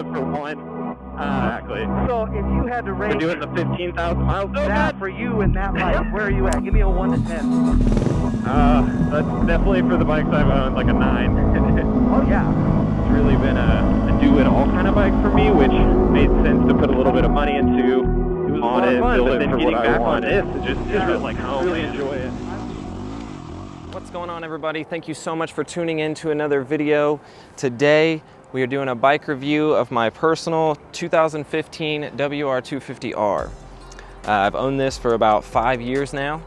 it for one. Exactly. So if you had to rate We're doing the 15,000 miles. Oh, that God. for you and that bike, where are you at? Give me a 1 to 10. That's definitely for the bikes I've owned, like a 9. Oh yeah. It's really been a do-it-all kind of bike for me, which made sense to put a little bit of money into. It was a lot of fun, but then getting back on this, it just feels like home. Really enjoy it. What's going on, everybody? Thank you so much for tuning in to another video. Today we are doing a bike review of my personal 2015 WR250R. I've owned this for about 5 years now,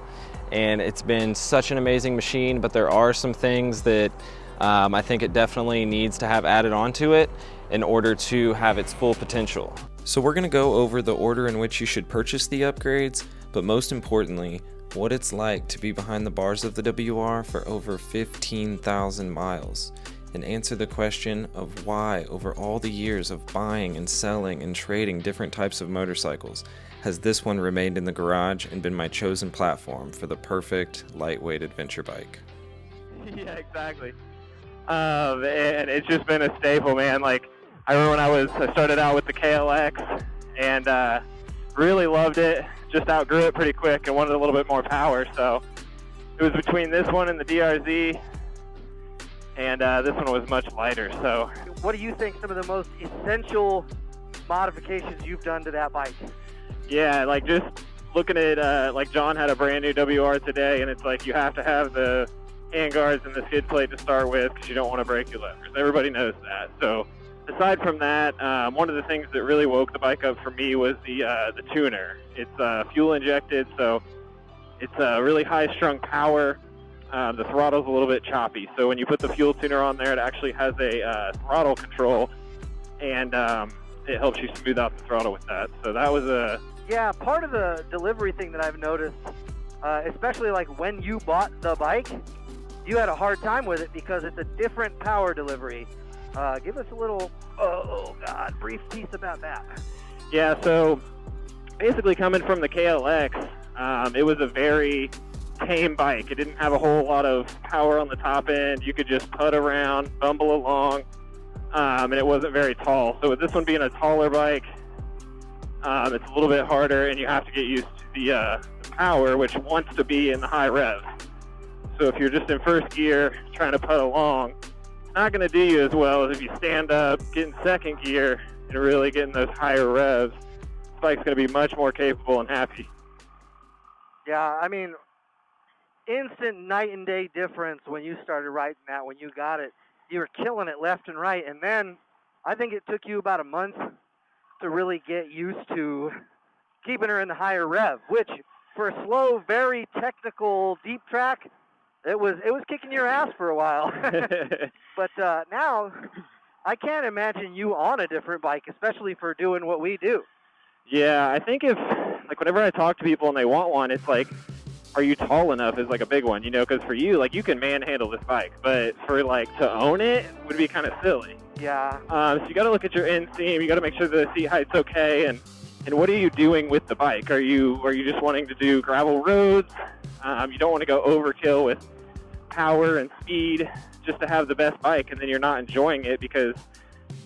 and it's been such an amazing machine, but there are some things that I think it definitely needs to have added onto it in order to have its full potential. So we're going to go over the order in which you should purchase the upgrades, but most importantly, what it's like to be behind the bars of the WR for over 15,000 miles, and answer the question of why, over all the years of buying and selling and trading different types of motorcycles, has this one remained in the garage and been my chosen platform for the perfect lightweight adventure bike. Yeah, exactly. And it's just been a staple, man. Like, I remember when I started out with the KLX and really loved it. Just outgrew it pretty quick and wanted a little bit more power. So it was between this one and the DRZ, and this one was much lighter. So What do you think some of the most essential modifications you've done to that bike? yeah, like just looking at like John had a brand new WR today, and it's like you have to have the handguards and the skid plate to start with because you don't want to break your levers. Everybody knows that. So aside from that, one of the things that really woke the bike up for me was the tuner. It's fuel injected, so it's really high strung power. The throttle's a little bit choppy, so when you put the fuel tuner on there, it actually has a throttle control, and it helps you smooth out the throttle with that. So that was a Yeah, part of the delivery thing that I've noticed, especially like when you bought the bike, you had a hard time with it because it's a different power delivery. Give us a little, brief piece about that. Yeah, so basically coming from the KLX, it was a very tame bike. It didn't have a whole lot of power on the top end. You could just put around, bumble along, and it wasn't very tall. So with this one being a taller bike, it's a little bit harder, and you have to get used to the power, which wants to be in the high revs. So if you're just in first gear trying to put along, it's not going to do you as well as if you stand up, get in second gear, and really getting those higher revs. This bike's going to be much more capable and happy. Yeah, I mean, instant night and day difference when you started riding that. When you got it, you were killing it left and right, and then I think it took you about a month to really get used to keeping her in the higher rev, which for a slow, very technical deep track, it was kicking your ass for a while. But now I can't imagine you on a different bike, especially for doing what we do. Yeah, I think like whenever I talk to people and they want one, it's like, are you tall enough is like a big one, you know, because for you, like, you can manhandle this bike, but for like to own it would be kind of silly. Yeah. So you got to look at your inseam. You got to make sure the seat height's okay, and what are you doing with the bike? Are you just wanting to do gravel roads? You don't want to go overkill with power and speed just to have the best bike, and then you're not enjoying it because,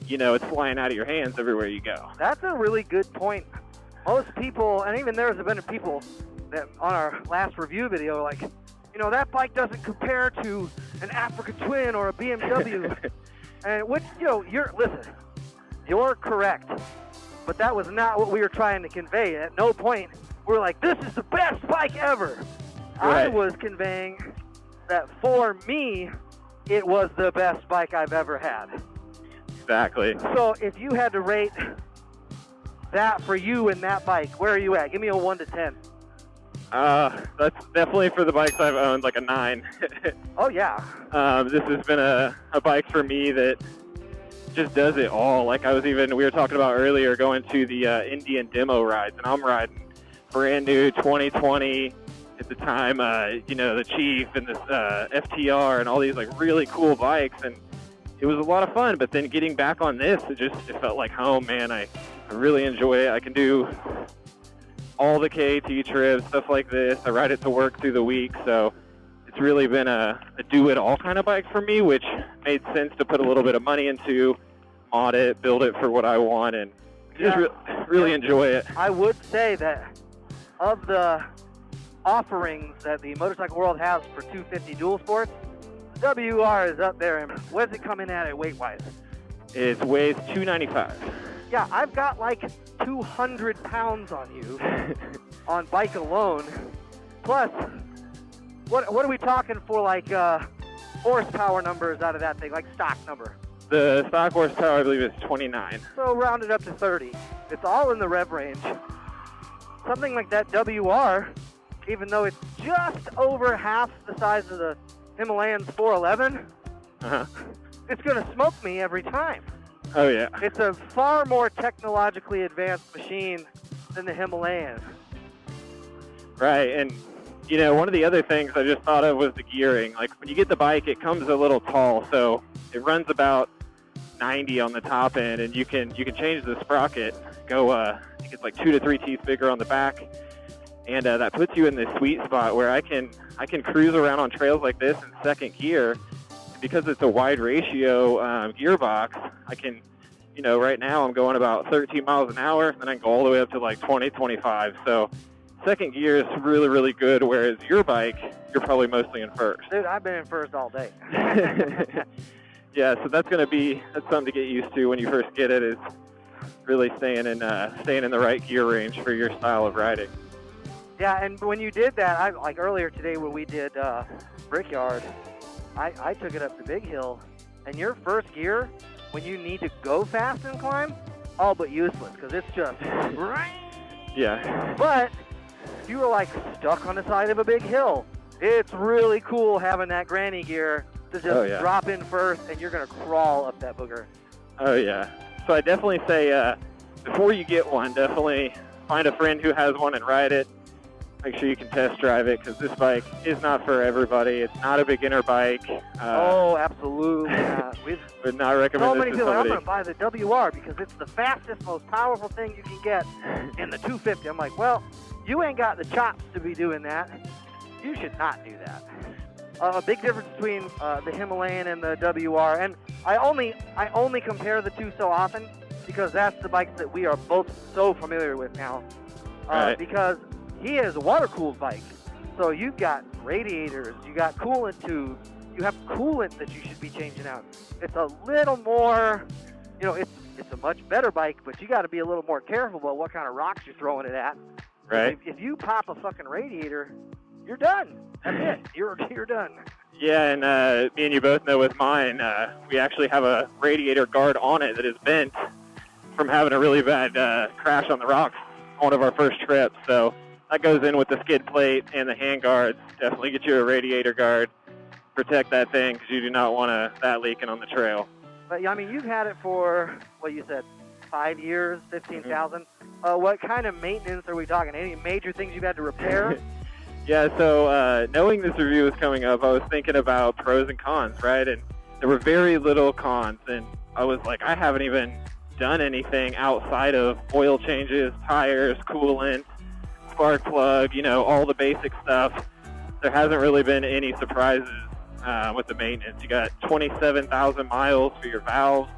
you know, it's flying out of your hands everywhere you go. That's a really good point. Most people, and even there's been people that on our last review video, like, you know, that bike doesn't compare to an Africa Twin or a BMW. And which, you know, you're correct. But that was not what we were trying to convey. At no point we're like, this is the best bike ever. Right. I was conveying that for me, it was the best bike I've ever had. Exactly. So if you had to rate that for you and that bike, where are you at? Give me a 1 to 10. That's definitely for the bikes I've owned, like a 9. Oh yeah. This has been a bike for me that just does it all. Like we were talking about earlier, going to the Indian demo rides, and I'm riding brand new 2020 at the time, you know, the Chief and this FTR and all these like really cool bikes, and it was a lot of fun. But then getting back on this, it felt like home, man. I really enjoy it. I can do all the KT trips, stuff like this. I ride it to work through the week, so it's really been a do-it-all kind of bike for me, which made sense to put a little bit of money into. mod it, build it for what I want, and just really enjoy it. I would say that of the offerings that the motorcycle world has for 250 DualSports, the WR is up there. And what does it come in at weight-wise? It weighs 295. Yeah, I've got like 200 pounds on you on bike alone. Plus, what are we talking for, like horsepower numbers out of that thing, like stock number? The stock horsepower, I believe, is 29. So round it up to 30. It's all in the rev range. Something like that WR, even though it's just over half the size of the Himalayan's 411, it's going to smoke me every time. Oh, yeah. It's a far more technologically advanced machine than the Himalayan. Right, and you know, one of the other things I just thought of was the gearing. Like, when you get the bike, it comes a little tall, so it runs about 90 on the top end, and you can change the sprocket, go, I think it's like 2 to 3 teeth bigger on the back, and that puts you in this sweet spot where I can cruise around on trails like this in second gear. Because it's a wide ratio gearbox, I can, you know, right now I'm going about 13 miles an hour, and I can go all the way up to like 20, 25. So second gear is really, really good, whereas your bike, you're probably mostly in first. Dude, I've been in first all day. Yeah, so that's something to get used to when you first get it, is really staying in the right gear range for your style of riding. Yeah, and when you did that, like earlier today when we did Brickyard, I took it up the big hill, and your first gear, when you need to go fast and climb, all but useless, because it's just... Yeah. But if you were like stuck on the side of a big hill, it's really cool having that granny gear to just drop in first, and you're going to crawl up that booger. Oh, yeah. So I definitely say, before you get one, definitely find a friend who has one and ride it. Make sure you can test drive it, because this bike is not for everybody. It's not a beginner bike. Oh, absolutely. Would not recommend so this many to people, I'm somebody. going to buy the WR because it's the fastest, most powerful thing you can get in the 250. I'm like, well, you ain't got the chops to be doing that. You should not do that. A big difference between the Himalayan and the WR, and I only compare the two so often because that's the bikes that we are both so familiar with now. Right. Because he is a water-cooled bike, so you've got radiators, you got coolant tubes, you have coolant that you should be changing out. It's a little more, you know, it's a much better bike, but you got to be a little more careful about what kind of rocks you're throwing it at. Right. If you pop a fucking radiator, you're done. That's it. You're done. Yeah, and me and you both know with mine, we actually have a radiator guard on it that is bent from having a really bad crash on the rocks on one of our first trips. So that goes in with the skid plate and the hand guards. Definitely get you a radiator guard. Protect that thing, because you do not want that leaking on the trail. But I mean, you've had it for, what you said, 5 years, 15,000. What kind of maintenance are we talking? Any major things you've had to repair? Yeah, so knowing this review was coming up, I was thinking about pros and cons, right? And there were very little cons, and I was like, I haven't even done anything outside of oil changes, tires, coolant, spark plug, you know, all the basic stuff. There hasn't really been any surprises with the maintenance. You got 27,000 miles for your valves,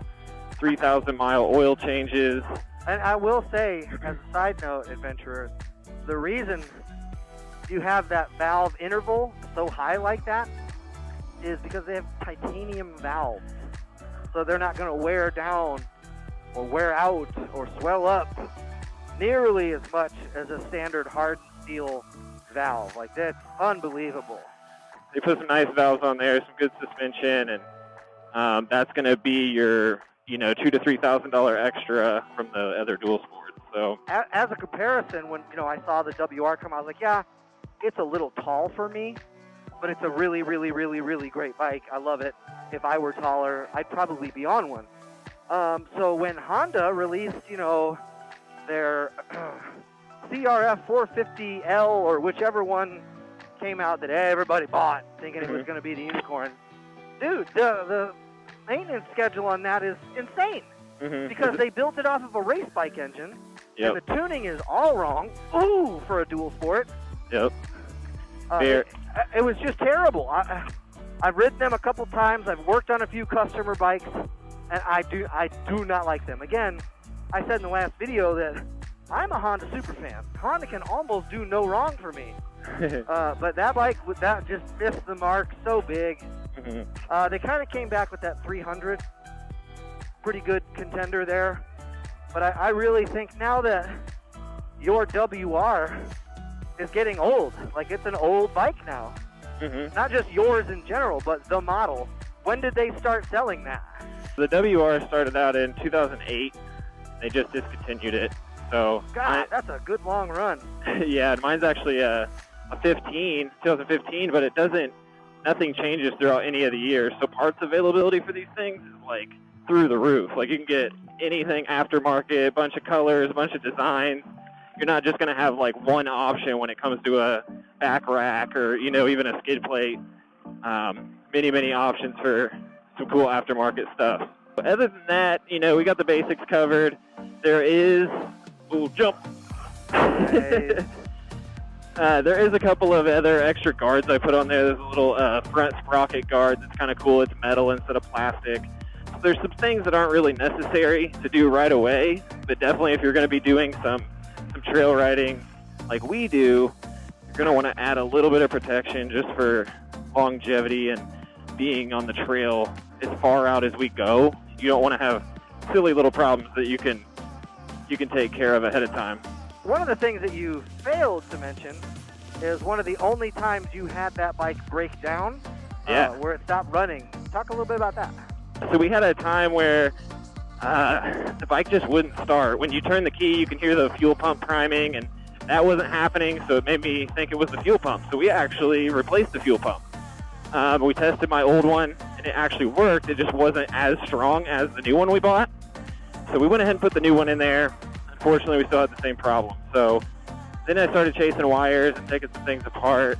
3,000 mile oil changes. And I will say, as a side note, adventurers, the reason you have that valve interval so high like that is because they have titanium valves. So they're not going to wear down or wear out or swell up nearly as much as a standard hardened steel valve. Like, that's unbelievable. They put some nice valves on there, some good suspension, and that's going to be your, you know, $2,000 to $3,000 extra from the other DualSports. So as a comparison, when I saw the WR come out, I was like, yeah, it's a little tall for me, but it's a really, really, really, really great bike. I love it. If I were taller, I'd probably be on one. So when Honda released, their CRF 450L or whichever one came out that everybody bought, thinking it was going to be the unicorn, dude, the maintenance schedule on that is insane. Because they built it off of a race bike engine, and the tuning is all wrong. Ooh, for a DualSport. Yep. It was just terrible. I've ridden them a couple times. I've worked on a few customer bikes. and I do not like them. Again, I said in the last video that I'm a Honda super fan. Honda can almost do no wrong for me. But that bike, that just missed the mark so big. They kind of came back with that 300. Pretty good contender there. But I really think now that your WR is getting old, like it's an old bike now. Not just yours in general, but the model. When did they start selling that? The WR started out in 2008. They just discontinued it. So God, that's a good long run. Yeah, mine's actually a 2015, but it doesn't, nothing changes throughout any of the years. So parts availability for these things is like through the roof. Like you can get anything aftermarket, a bunch of colors, a bunch of designs. You're not just going to have like one option when it comes to a back rack or, you know, even a skid plate. Many options for some cool aftermarket stuff. But other than that, you know, we got the basics covered. There is, jump. Nice. There is a couple of other extra guards I put on there. There's a little front sprocket guard that's kind of cool. It's metal instead of plastic. So there's some things that aren't really necessary to do right away, but definitely if you're going to be doing some trail riding like we do, you're going to want to add a little bit of protection just for longevity and being on the trail as far out as we go. You don't want to have silly little problems that you can take care of ahead of time. One of the things that you failed to mention is one of the only times you had that bike break down, where it stopped running. Talk a little bit about that. So we had a time where the bike just wouldn't start. When you turn the key, you can hear the fuel pump priming, and that wasn't happening, so it made me think it was the fuel pump. So we actually replaced the fuel pump. We tested my old one, and it actually worked. It just wasn't as strong as the new one we bought. So we went ahead and put the new one in there. Unfortunately, we still had the same problem. So then I started chasing wires and taking some things apart,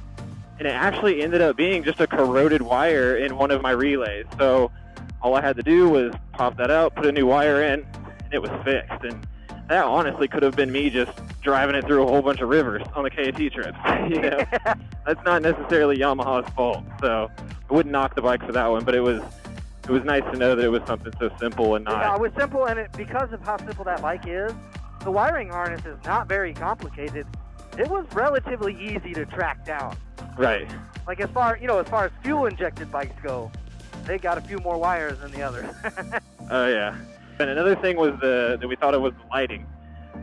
and it actually ended up being just a corroded wire in one of my relays. So all I had to do was pop that out, put a new wire in, and it was fixed. And that honestly could have been me just driving it through a whole bunch of rivers on the KT trips. You know, that's not necessarily Yamaha's fault. So I wouldn't knock the bike for that one, but it was nice to know that it was something so simple and not. Yeah, it was simple, and because of how simple that bike is, the wiring harness is not very complicated. It was relatively easy to track down. Right. Like as far as fuel injected bikes go, they got a few more wires than the others. Oh yeah. And another thing was that we thought it was the lighting.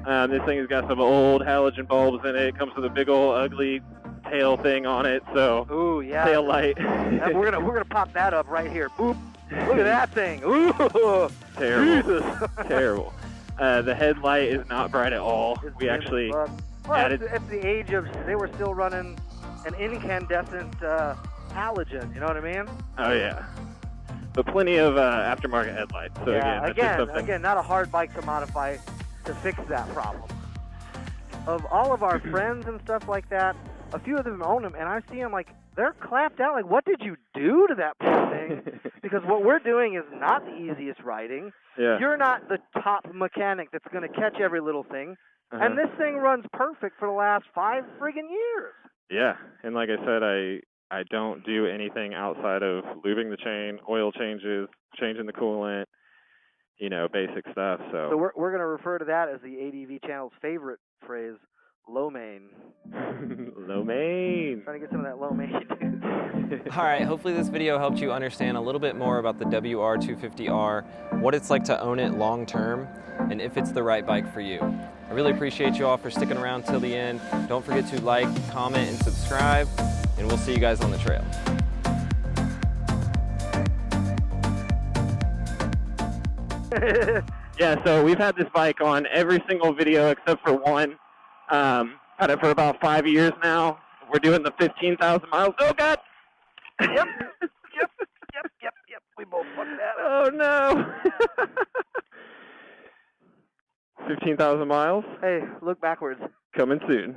This thing has got some old halogen bulbs in it. It comes with a big old ugly tail thing on it. So ooh, yeah. Tail light. we're gonna pop that up right here. Boop. Look at that thing. Ooh. Terrible. Jesus. Terrible. The headlight is not bright at all. We actually added. It's the age of, they were still running an incandescent halogen. You know what I mean? Oh yeah. But plenty of aftermarket headlights. So yeah, again, not a hard bike to modify to fix that problem. Of all of our friends and stuff like that, a few of them own them, and I see them like they're clapped out. Like, what did you do to that poor thing? Because what we're doing is not the easiest riding. Yeah. You're not the top mechanic that's going to catch every little thing. And this thing runs perfect for the last 5 friggin' years. Yeah, and like I said, I don't do anything outside of lubing the chain, oil changes, changing the coolant, you know, basic stuff. So we're going to refer to that as the ADV channel's favorite phrase, low main. Low main. Trying to get some of that low main. All right, hopefully this video helped you understand a little bit more about the WR250R, what it's like to own it long term, and if it's the right bike for you. I really appreciate you all for sticking around till the end. Don't forget to like, comment, and subscribe, and we'll see you guys on the trail. Yeah, so we've had this bike on every single video except for one. Had it for about 5 years now. We're doing the 15,000 miles. Oh, God! Yep. We both fucked that up. Oh, no. 15,000 miles. Hey, look backwards. Coming soon.